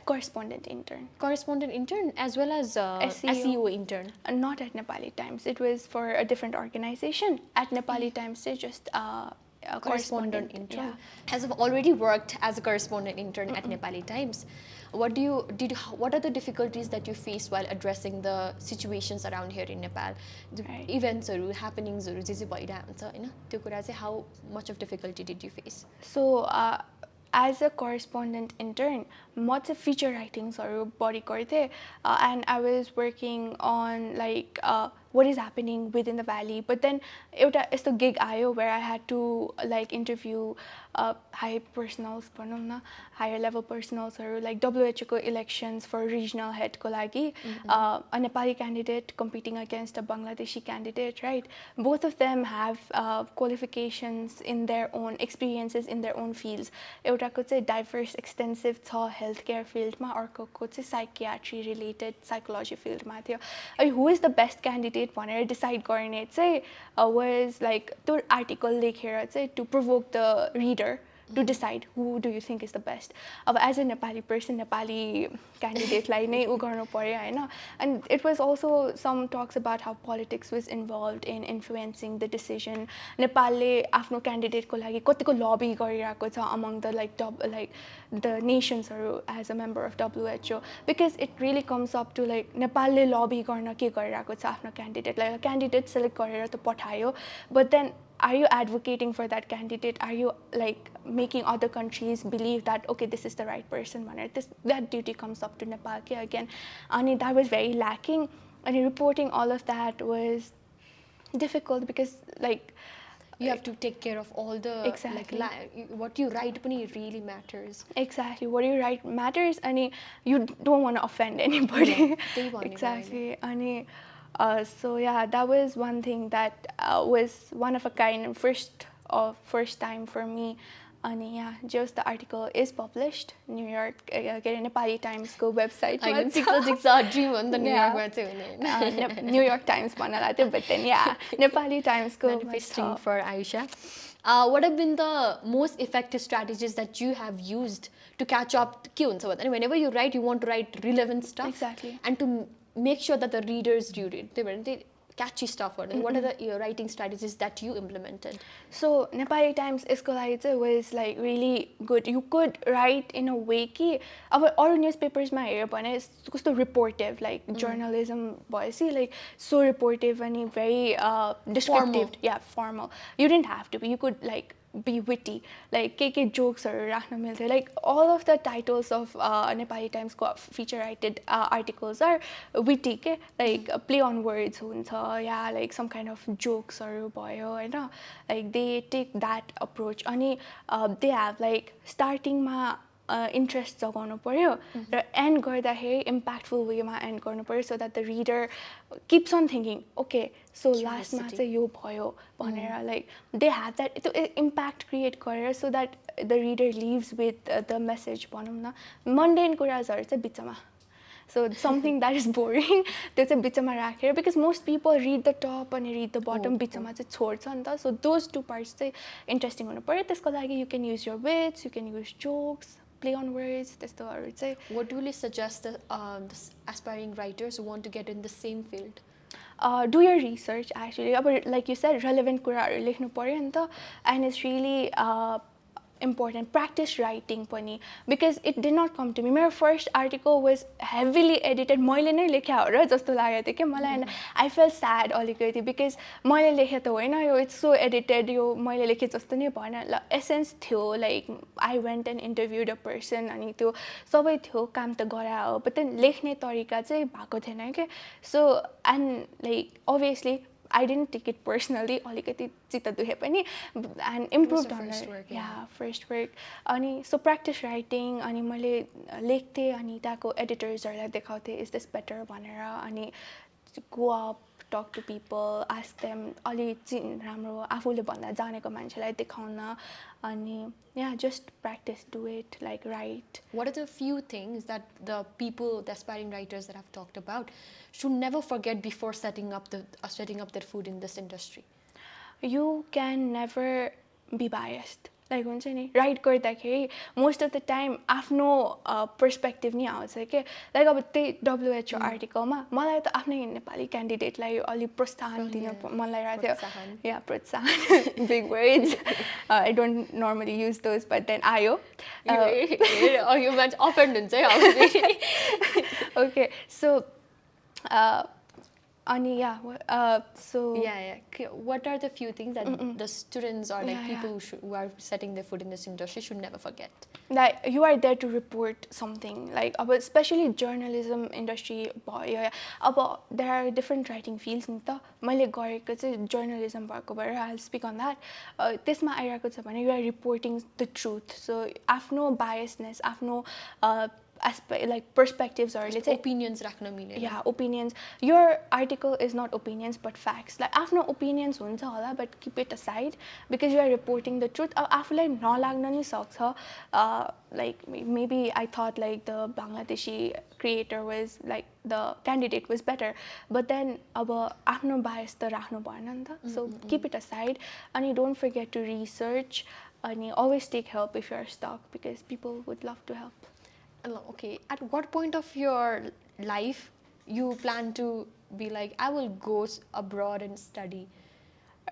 correspondent intern. Correspondent intern as well as SEO intern. Not at Nepali Times. It was for a different organization. At Nepali Times, it's just a correspondent intern. Yeah. As I've already worked as a correspondent intern at Nepali Times, what are the difficulties that you face while addressing the situations around here in Nepal? The events or happenings or how much of difficulty did you face? So as a correspondent intern, lots of feature writings or body korte, and I was working on like what is happening within the valley. But then एउटा यस्तो gig आयो where I had to like interview high personals भनौँ न, higher level personals हरू, like WHO को elections for regional head को लागि a Nepali candidate competing against a Bangladeshi candidate, right? Both of them have qualifications in their own, experiences in their own fields. एउटाको चाहिँ diverse extensive छ healthcare field मा, अर्कोको चाहिँ psychiatry related psychology field मा थियो. Who is the best candidate भनेर decide गर्ने चाहिँ was like त्यो article लेखेर चाहिँ to provoke the reader to decide who do you think is the best. अब as a Nepali person, Nepali candidate लाई नै उ गर्नु पर्यो हैन. And it was also some talks about how politics was involved in influencing the decision. नेपालले आफ्नो क्यान्डिडेटको लागि कतिको लबी गरिरहेको छ among the like the nations as a member of WHO, because it really comes up to like नेपालले लबी गर्न के गरिरहेको छ आफ्नो क्यान्डिडेटलाई. क्यान्डिडेट सेलेक्ट गरेर त पठायो, but then are you advocating for that candidate? Are you like making other countries believe that okay, this is the right person? That duty comes up to Nepal again. And that was very lacking. And reporting all of that was difficult because like you have to take care of all the exactly what you write really matters. Exactly, what you write matters, and you don't want to offend anybody. Yeah, exactly. And so yeah, that was one thing that was one of a kind, first time for me. And yeah, just the article is published New York Nepali Times को website. I know, it's a dream on the New York website. New York Times भन्नु, but then yeah, Nepali Times को manifesting for Aayusha. What have been the most effective strategies that you have used to catch up? Whenever you write, you want to write relevant stuff. Exactly. And to make sure that the readers read it. They catchy stuff. What are the writing strategies that you implemented? So Nepali Times was like really good. You could write in a way कि अब अरू न्युजपेपर्समा हेऱ्यो भने कस्तो reportive, like journalism भएपछि like so reportive and very descriptive. Formal. Yeah, formal. You didn't have to be. You could like be witty, like के jokes राख्न मिल्थ्यो. Like all of the titles of Nepali Times को feature-rated articles are witty, like play on words हुन्छ, yeah, like some kind of jokes भयो हैन. Like they take that approach. अनि they have like starting मा interest जगाउनु पर्यो र end गर्दाखेरि impactful way मा end गर्नु पर्यो, so that the reader keeps on thinking, okay, so last मा चाहिँ यो भयो भनेर. Like they have that impact create गरेर, so that the reader leaves with the message भनौँ न. Mundane कुराहरु चाहिँ बिचमा, so something that is boring त्यो चाहिँ बिचमा राखेर, because most people read the top and read the bottom, बिचमा चाहिँ छोड्छ नि त. So those two parts चाहिँ interesting हुनु पर्यो. त्यसको लागि you can use your wits, you can use jokes, play on words. त्यस्तोहरु चाहिँ. What will you suggest the aspiring writers who want to get in the same field? Do your research actually. Like you said, relevant कुराहरु लेख्नु पर्यो नि त. And it's really important. Practice writing पनि, because it did not come to me. My first article was heavily edited. मैले नै लेख्या हो र जस्तो लाग्यो थियो के मलाई. And I felt sad अलिकति, because मैले लेखे त होइन यो, it's so edited, यो मैले लेखे जस्तो नै भएन. Essence थियो, like I went and interviewed a person अनि त्यो सबै थियो, काम त गरा हो, but then लेख्ने तरिका चाहिँ भएको थिएन के. So and like obviously I didn't take it personally, अलिकति चित्त दुखे पनि, and improved on it. Yeah, first work. अनि so practice writing, अनि मैले लेख्थे अनि त्यहाँको एडिटर्सहरुलाई देखाउँथे, is this better भनेर. अनि go up, talk to people, ask them अलि राम्रो आफूले भन्दा जानेको मान्छेलाई देखाउन. अनि yeah, just practice, do it, like write. What are the few things that the people, the aspiring writers that I've talked about, should never forget before setting up their food in this industry? You can never be biased. Like हुन्छ नि, write गर्दाखेरि most of the time आफ्नो perspective नि आउँछ के. Like अब त्यही WHO आर्टिकलमा मलाई त आफ्नै नेपाली क्यान्डिडेटलाई अलि प्रोत्साहन दिन मन लागिरहेको थियो. Yeah, प्रोत्साहन, big words. I don't normally use those, but then आयो. You meant offend हुन्छ है. Okay, so अनि so what are the few things that the students or like people who are setting their foot in this industry should never forget? Like you are there to report something, like about especially journalism industry भयो अब there are different writing fields नि त मैले गरेको चाहिँ journalism भएको भएर I'll speak on that त्यसमा आइरहेको छ भने you are reporting the truth, so आफ्नो biasness आफ्नो like perspectives or let's say opinions राख्न मिलेन. Opinions. Your article is not opinions but facts. Like आफ्नो opinions हुन्छ होला but keep it aside because you are reporting the truth. आफूलाई नलाग्न नि सक्छ like maybe I thought like the Bangladeshi creator was like the candidate was better, but then अब आफ्नो bias त राख्नु भएन नि त, so keep it aside and don't forget to research and always take help if you are stuck because people would love to help. Okay, at what point of your life you plan to be like I will go abroad and study?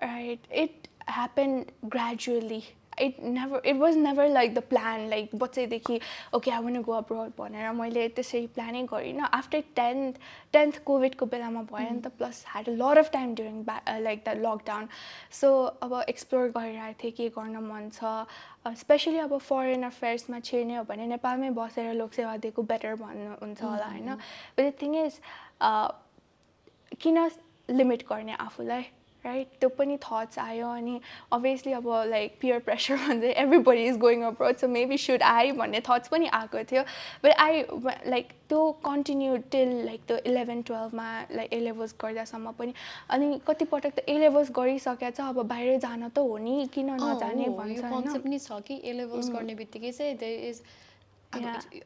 Right, it happened gradually. It was never like the plan, like बच्चैदेखि okay I want to go abroad भनेर मैले त्यसरी प्लानै गरिन. After 10th COVID को बेलामा भयो नि त, plus had a lot of time during like the lockdown, so अब explore गरिरहेको थिएँ के गर्न मन छ, especially अब foreign affairs मा छिर्ने हो भने नेपालमै बसेर लोकसेवा दिएको better भन्नुहुन्छ होला हैन. But the thing is किन limit गर्ने आफूलाई, right? त्यो पनि thoughts आयो अनि obviously अब like peer pressure भन्दै everybody is going abroad so maybe should I भन्ने thoughts पनि आएको थियो, but I like त्यो continue till like the 11-12 मा like A levels गर्दासम्म पनि अनि कति पटक त A levels गरिसकेको छ अब बाहिर जान त हो नि किन नजाने भन्छ हैन. कन्सेप्ट नि छ कि A levels गर्ने बित्तिकै चाहिँ there is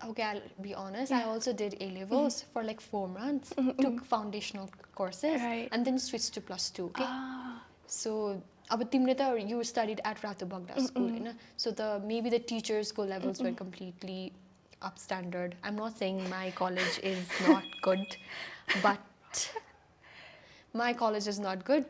okay, I'll be honest, I also did A levels for like 4 months, took foundational courses and then switched to +2. Okay, so अब तिमीले त you studied at Ratu Bagda school Hahn, so maybe the teachers को levels were completely upstandard. I'm not saying my college is not good, but my college is not good.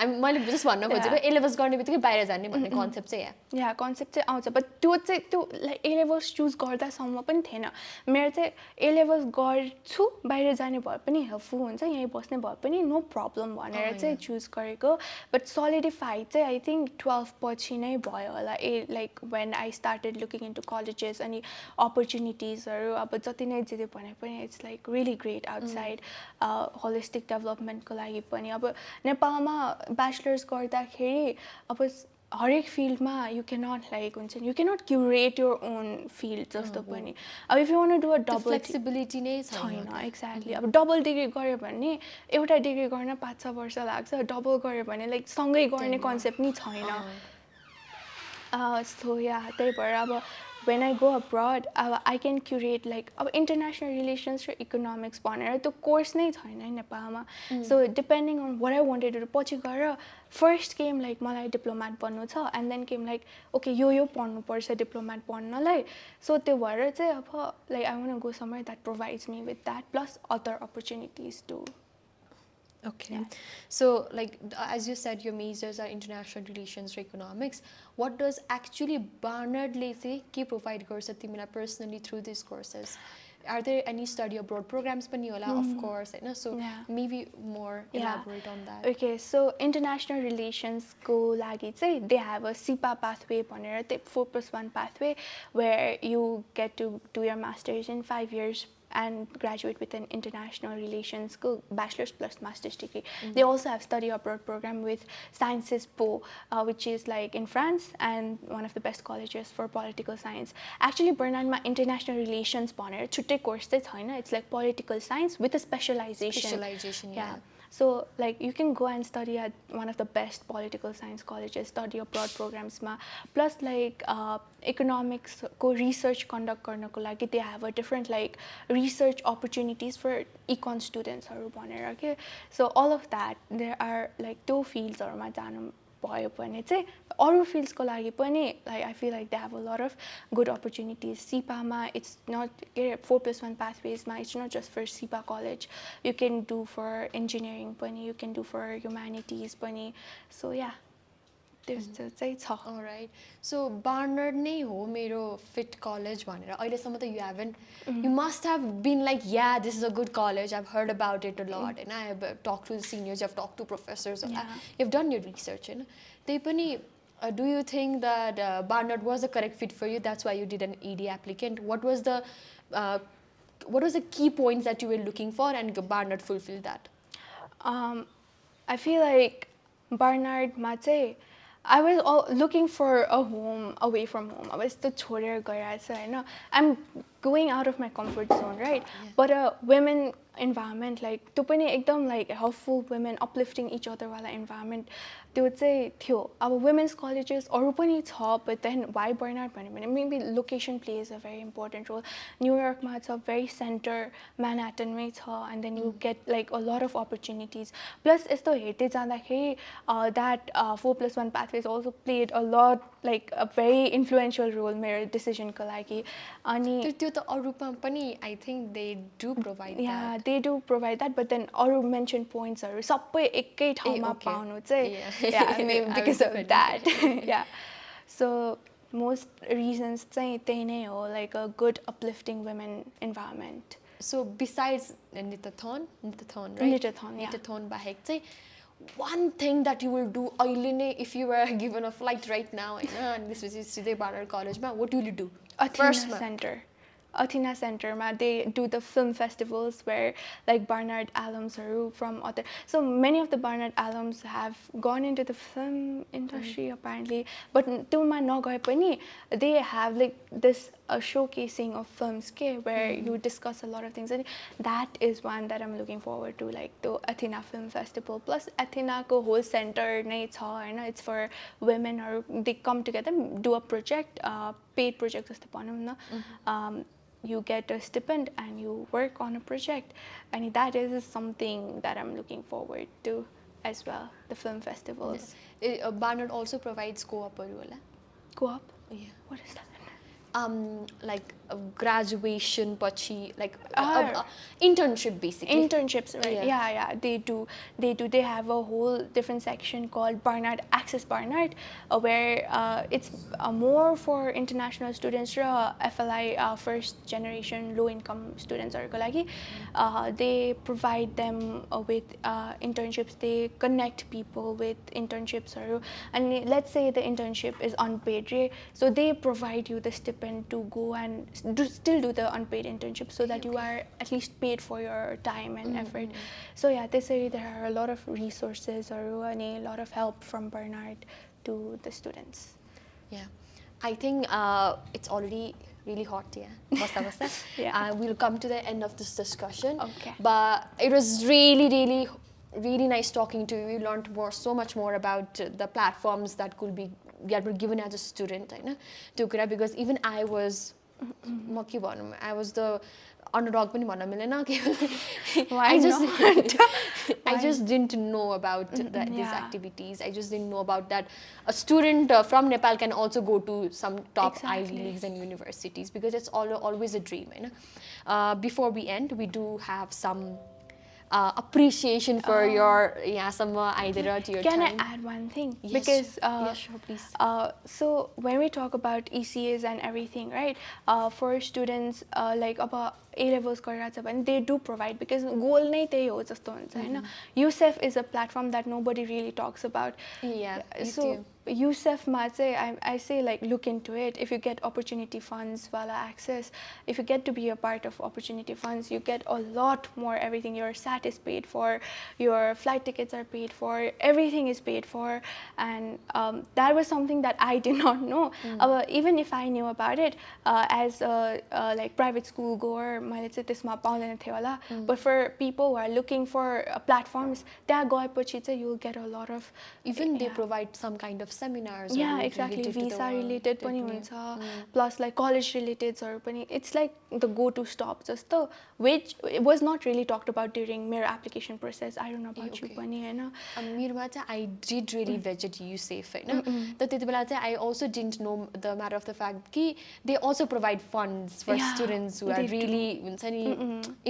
मैले just भन्न खोजेको A levels गर्ने बित्तिकै बाहिर जाने भन्ने concept चाहिँ कन्सेप्ट चाहिँ आउँछ, बट त्यो लाइक A levels चुज गर्दासम्म पनि थिएन. मेरो चाहिँ A levels गर्छु बाहिर जाने भए पनि हेल्पफुल हुन्छ, यहीँ बस्ने भए पनि नो प्रब्लम भनेर चाहिँ चुज गरेको. बट सोलिडिफाई चाहिँ आई थिङ्क 12 पछि नै भयो होला. Like when I started looking into colleges अनि अपर्च्युनिटिजहरू अब जति नै जे भने पनि it's like really great outside holistic डेभलपमेन्टको लागि पनि. अब नेपालमा ब्याचलर्स गर्दाखेरि अब हरेक फिल्डमा यु क्यानट लाइक हुन्छ नि, you cannot curate your own field जस्तो पनि. अब if you want to do a double flexibility नै छैन. एक्ज्याक्टली. अब डबल डिग्री गऱ्यो भने एउटा डिग्री गर्न 5-6 वर्ष लाग्छ, डबल गऱ्यो भने लाइक सँगै गर्ने कन्सेप्ट नि छैन. सो त्यही भएर अब when I go abroad, I can curate like international relations or economics भनेर त्यो कोर्स नै छैन नेपालमा. So depending on what I wanted to do, पछि गएर first came like मलाई डिप्लोमेट बन्नु छ and then came like okay यो पढ्नु पर्छ डिप्लोमेट बन्नलाई. So त्यो भएर चाहिँ अब like I want to go somewhere that provides me with that plus other opportunities too. Okay, so like as you said, your majors are international relations or economics. What does actually Barnard ke provide गर्छ तिमीलाई personally through these courses? Are there any study abroad programs पनि होला? Of course, Hahn? So maybe more elaborate on that. Okay, so international relations को लागि चाहिँ they have a SIPA pathway भनेर 4+1 pathway where you get to do your masters in 5 years and graduate with an international relations bachelor's plus master's degree. They also have study abroad program with Sciences Po, which is like in France and one of the best colleges for political science. Actually, Barnard ma international relations भनेर छुट्टै course चाहिँ छैन. It's like political science with a specialization. Specialization, yeah. So like you can go and study at one of the best political science colleges, study abroad programs ma. Plus like economics ko research conduct garnako लागि they have a different like research opportunities for econ students haru bhanera ke. So all of that there are like two fields haru ma janu भयो भने चाहिँ अरू फिल्ड्सको लागि पनि like I feel like they have a lot of good opportunities. SIPA मा it's not 4+1 pathways मा it's not just for SIPA college. You can do for engineering पनि, you can do for humanities पनि. So त्यस्तो चाहिँ छ Alright. So Barnard नै हो मेरो fit college भनेर अहिलेसम्म त you haven't you must have been like yeah this is a good college I've heard about it a lot and I have talked to the seniors I've talked to professors you've done your research and त्यही पनि do you think that Barnard was a correct fit for you that's why you did an ED applicant what was the key points that you were looking for and Barnard fulfilled that I feel like Barnardमा चाहिँ I was looking for a home away from home. I was the छोडेर गइरहेको छु हैन I'm going out of my comfort zone, right? But a women environment like त्यो पनि एकदम like helpful women uplifting each other वाला environment त्यो चाहिँ थियो अब women's colleges अरू पनि छ but then why Barnard भन्यो भने maybe location plays a very important role New Yorkमा छ very center Manhattanमै छ and then you get like a lot of opportunities plus यस्तो हेर्दै जाँदाखेरि that 4+1 pathways also played a lot like a very influential role मेरो decision को लागि अनि त्यो त अरूमा पनि I think they do provide that they do provide that but then अरू mention points हरु सबै एकै ठाउँमा पाउनु चाहिँ yeah maybe because of that yeah so most reasons चाहिँ त्यही नै हो like a good uplifting women environment so besides knitathon right knitathon बाहेक चाहिँ one thing that you will do अहिले नै if you were given a flight right now and this was सिधै Barnard College मा what will you do Athena Center they do the film festivals where like Barnard alums are from other so many of the Barnard alums have gone into the film industry apparently but tuma nagae pani they have like this showcasing of films where you discuss a lot of things and that is one that I'm looking forward to like the Athena Film Festival plus Athena ko whole center nai cha haina it's for women or they come together do a project paid project jasto bhanau na you get a stipend and you work on a project and that is something that I'm looking forward to as well the film festivals Barnard also provides co-op co-op yeah what is that like a graduation pachi like internship basically internships right yeah they have a whole different section called Barnard Access Barnard where it's more for international students FLI first generation low income students are they provide them with internships they connect people with internships and let's say the internship is unpaid so they provide you the stipend to go and still do the unpaid internship so that you are at least paid for your time and effort so yeah they say there are a lot of resources or a lot of help from Barnard to the students yeah I think it's already really hot yeah we'll come to the end of this discussion but it was really nice talking to you we learned so much more about the platforms that were given as a student because even I was I was the underdog पनि भन्न मिलेन I just didn't know about these activities I just didn't know about that a student from Nepal can also go to some top Ivy Leagues and universities because it's always a dream before we end we do have some appreciation for your yasamma either to your can time. I add one thing because sure please so when we talk about ECAs and everything right for students like about A levels गरिरहेछ भने they do provide because goal नै त्यही हो जस्तो हुन्छ हैन USEF is a platform that nobody really talks about so USEF ma I say like look into it if you get opportunity funds wala access if you get to be a part of opportunity funds you get a lot more everything your SAT is paid for your flight tickets are paid for everything is paid for and that was something that I did not know even if I knew about it as a like private school goer मैले चाहिँ त्यसमा पाउँदैन थियो होला but for people who are looking for platforms त्यहाँ गएपछि चाहिँ you'll get a lot of even they provide some kind of seminars exactly visa related पनि हुन्छ plus like college related पनि it's like the go to stop जस्तो which was not really talked about during मेरो application process I don't know about you पनि हैन मेरोमा चाहिँ I did really visit USAF हैन त त्यतिबेला चाहिँ I also didn't know the matter of the fact कि they also provide funds for students who are really हुन्छ नि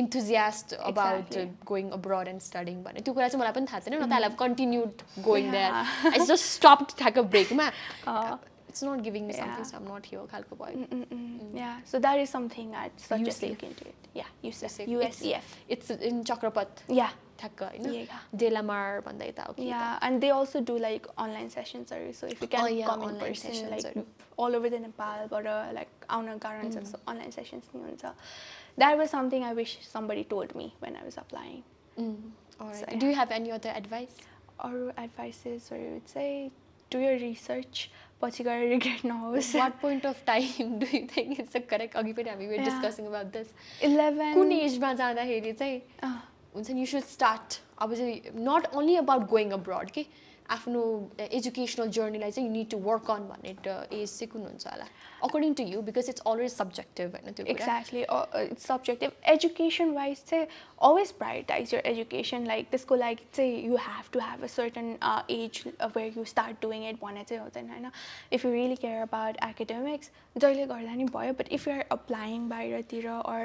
enthusiastic about going abroad and studying भने त्यो कुरा चाहिँ मलाई पनि थाहा छैन न त I have continued going there I just stopped like a break ma it's not giving me something so I'm not here khalko bhayo yeah so that is something I'd suggest look into it yeah USEF it's in Chakrapat yeah thakka Hahn Delamar भन्दा यता okay yeah and they also do like online sessions so if you can come in person like all over the Nepal but like auna garans so online sessions ni huncha that was something I wish somebody told me when I was applying all right so, do you have any other advice or advices or you would say do your research पछि गएर regret नहोस् what point of time do you think it's a correct अघि पनि हामी were discussing about this 11 कुन asthma जाँदाखेरि चाहिँ हुन्छ नि you should start अब चाहिँ not only about going abroad के आफ्नो एजुकेसनल जर्नीलाई चाहिँ you need to work on भन्ने एज चाहिँ कुन हुन्छ होला according to you because it's always subjective हैन त्यो कुरा exactly it's subjective education wise चाहिँ always prioritize your education like त्यसको लागि चाहिँ you have to have a certain age where you start doing it भने चाहिँ हुँदैन हैन if you really care about academics जहिले गर्दा नि भयो but if you are applying बाहिरतिर or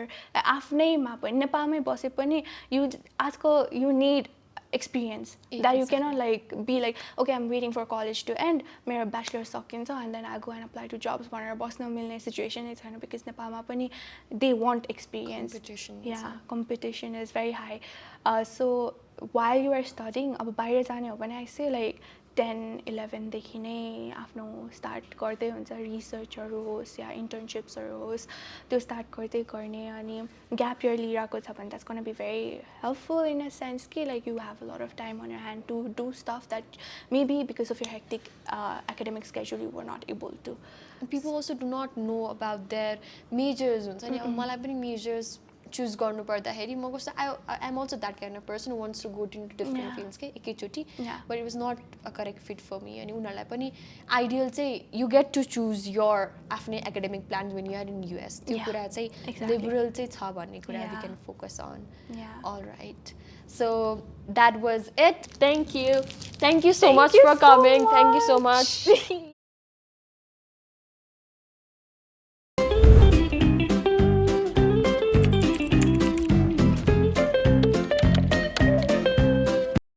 आफ्नैमा पनि नेपालमै बसे पनि you आजको you need experience that you cannot like be like okay I'm waiting for college to end मेरो bachelor सकिन्छ and then I go and apply to jobs भनेर बस्न मिल्ने situation नै छैन because नेपालमा पनि they want experience competition is very high so while you are studying अब बाहिर जाने हो भने I say like 10-11 देखि नै आफ्नो स्टार्ट गर्दै हुन्छ रिसर्चहरु होस् या इन्टर्नशिप्सहरु होस् त्यो स्टार्ट गर्दै गर्ने अनि ग्याप इयर लिइराको छ भने that's going to be very helpful in a sense कि like you have a lot of time on your hand to do stuff that maybe because of your hectic academic schedule you were not able to people also do not know about their majors हुन्छ नि अब मलाई पनि majors choose गर्नु पर्दाखेरि म कस्तो I am also that kind of person who wants to go into different fields के एकैचोटी but it was not a correct fit for me अनि उनीहरुलाई पनि ideal चाहिँ you get to choose your आफ्नै academic plans when you are in US त्यो कुरा चाहिँ liberal चाहिँ छ भन्ने कुरा we can focus on all right so that was it thank you so much for coming thank you so much